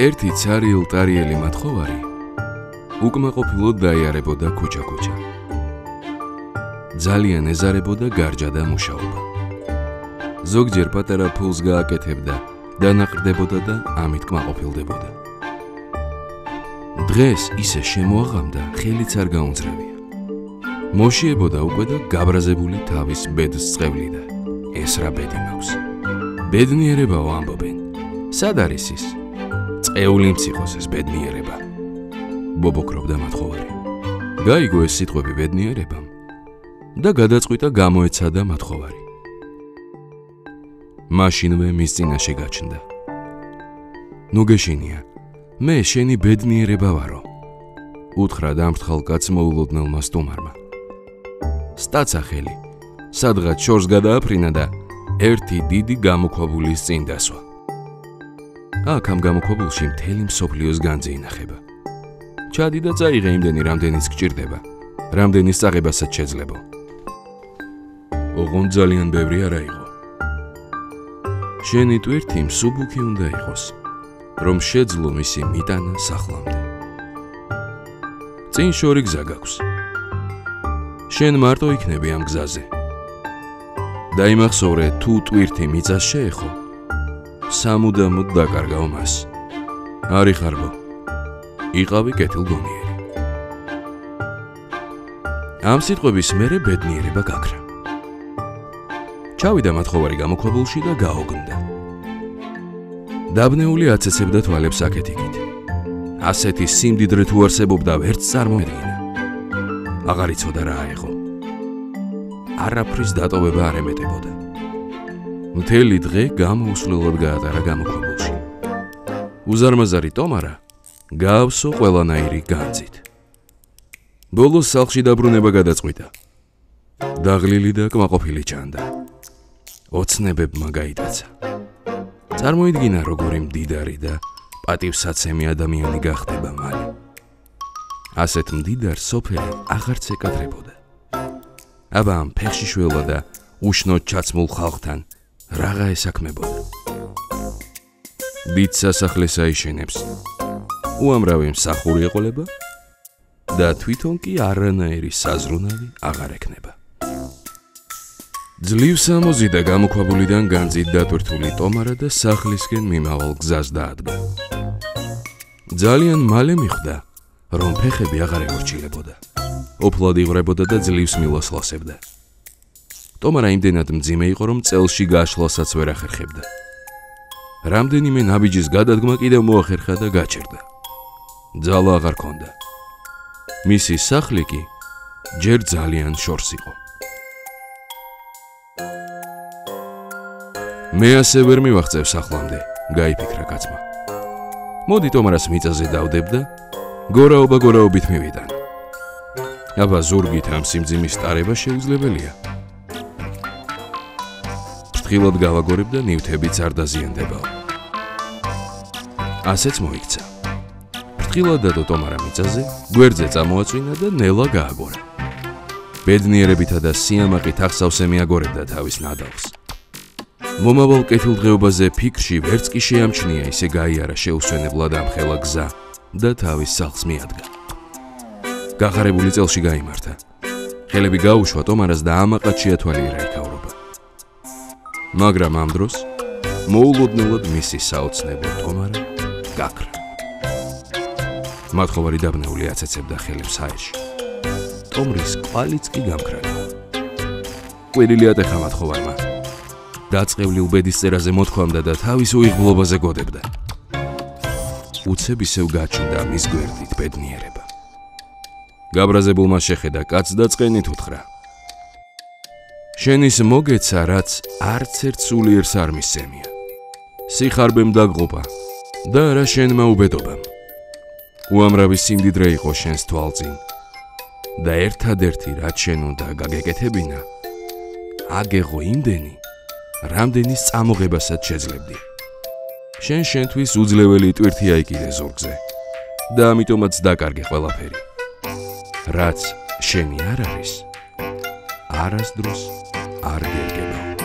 ერთი ცარიელ-ტარიელი მათხოვარი უკმაყოფილოდ დაიარებოდა ქუჩა-ქუჩა. ძალიან ეზარებოდა გარჯა და მუშაობა. ზოგჯერ პატარა ფულს გააკეთებდა, დანაყრდებოდა და ამით კმაყოფილდებოდა. დღეს ისე შემოაღამდა, ხელიც არ გაუნწრევია. მოშიებოდა უკვე და გაბრაზებული თავის ბედს წევლიდა. ეს რა ბედი მაქვს? ბედნიერებაო ამბობენ. სად არის ის? წეული მციხოს ეს ბედნიერება. ბობოქრობდა მათხოვარი. გაიგო ეს სიტყვები ბედნიერებამ და გადაწყვიტა გამოეცადა მათხოვარი. მაშინვე მის წინაშე გაჩნდა. ნუ გეშინია, მე შენი ბედნიერება ვარო, უთხრა დამფრთხალ კაცს მოულოდნელმა სტუმარმა. სტაცა ხელი, სადღაც შორს გადააფრინა და ერთი დიდი გამოქვაბულის წინ დასვა. აქ ამ გამოქვაბულში მთელი მსოფლიოს განძი ინახება. ჩადი და წაიღე იმდენი, რამდენიც გჭირდება, რამდენის წაღებასაც შეძლებო. ოღონდ ძალიან ბევრი არა იყო. შენი ტვირთი მსუბუქი უნდა იყოს, რომ შეძლო მისი მიტანა სახლამდე. წინ შორი გზა გაქვს. შენ მარტო იქნები ამ გზაზე. დაიმახსოვრე, თუ ტვირთი მიწას შეეხო, სამუდამოდ დაკარგავ მას. არ იხარბო, იყავი კეთილგონიერი. ამ სიტყვების მერე ბედნიერება გაქრა. ჩავიდა მათხოვარი გამოქვაბულში და გაოგნდა. დაბნეული აცეცებდა თვალებს აქეთ-იქით. ასეთი სიმდიდრე თუ არსებობდა, ვერც წარმოედგინა. აღარ იცოდა რა აეღო. არაფრის დატოვება არ ემეტებოდა. მთელი დღე გამოუსვლელად გაატარა გამოქვაბულში. უზარმაზარი ტომარა გაავსო ყველანაირი განძით. ბოლოს სახლში დაბრუნება გადაწყვიტა. დაღლილი და კმაყოფილი ჩანდა. ოცნებებმა გაიტაცა. წარმოიდგინა, როგორი მდიდარი და პატივსაცემი ადამიანი გახდება მალე. ასეთ მდიდარ სოფელი აღარც ეკადრებოდა. აბა ამ ფეხშიშველა და უშნოდ ჩაცმულ ხალხთან რაღა ესაქმებოდა. დიდ სასახლეს აიშენებს, უამრავი მსახური ეყოლება და თვითონ კი არანაირი საზრუნავი აღარ ექნება. ძლივს ამოზიდა გამოქვაბულიდან განძით დატვირთული ტომარა და სახლისკენ მიმავალ გზას დაადგა. ძალიან მალე მიხვდა, რომ ფეხები აღარ ემორჩილებოდა. ოფლად იღვრებოდა და ძლივს მილოსლოსებდა. ტომარა იმდენად მძიმე იყო, რომ წელში გაშლასაც ვერ ახერხებდა. რამდენიმე ნაბიჯის გადადგმა კიდევ მოახერხა და გაჩერდა. ძალა აღარ ჰქონდა. მისი სახლი კი ჯერ ძალიან შორს იყო. მე ასე ვერ მივაღწევ სახლამდე, გაიფიქრა კაცმა. მოდი ტომარას მიწაზე დავდებ და გორაობა-გორაობით მივიტან. აბა ზურგით ამ სიმძიმის ტარება შეუძლებელია. ფრთხილად გავაგორებ და ნივთებიც არ დაზიანდებაო. ასეც მოიქცა. ფრთხილად დადო ტომარა მიწაზე, გვერდზე წამოაწვინა და ნელა გააგორა. ბედნიერებითა და სიამაყით ახსავსე მიაგორებდა თავის ნადავლს. მომავალ კეთილდღეობაზე ფიქრში ვერც კი შეამჩნია, ისე გაიარა შეუსვენებლად ამხელა გზა და თავის სახლს მიადგა. გაღარებული წელში გაიმართა. ხელები გაუშვა ტომარას და ამაყად შეათვალიერა იქაურობა. მაგრამ ამ დროს მოულოდნელად მისი საოცნებო ტომარა გაქრა. მათხოვარი დაბნეული აცეცებდა ხელებს ჰაერში. ტომრის კვალიც კი გამქრალა. ყვირილი ატეხა მათხოვარმა. დაწყევლილ ბედისწერაზე მოთქვამდა და თავის უიღბლობაზე გოდებდა. უცებ ისევ გაჩნდა მის გვერდით ბედნიერება. გაბრაზებულმა შეხედა კაცს და წყენით უთხრა. შენის მოგეცა, რაც არც ერთ სულიერს არ მისცემია. სიხარბემ დაგღობა და არა შენმა უბედობამ. უამრავი სიმდიდრე იყო შენს თვალწინ და ერთადერთი, რაც შენ უნდა გაგეკეთებინა, აგეღო იმდენი, რამდენის წამოღებასაც შეძლებდი. შენ შენთვის უძლეველი ტვირთია იყიდე ზურგზე და ამიტომაც დაკარგე ყველაფერი. რაც შენი არ არის, არასდროს არ გერგება.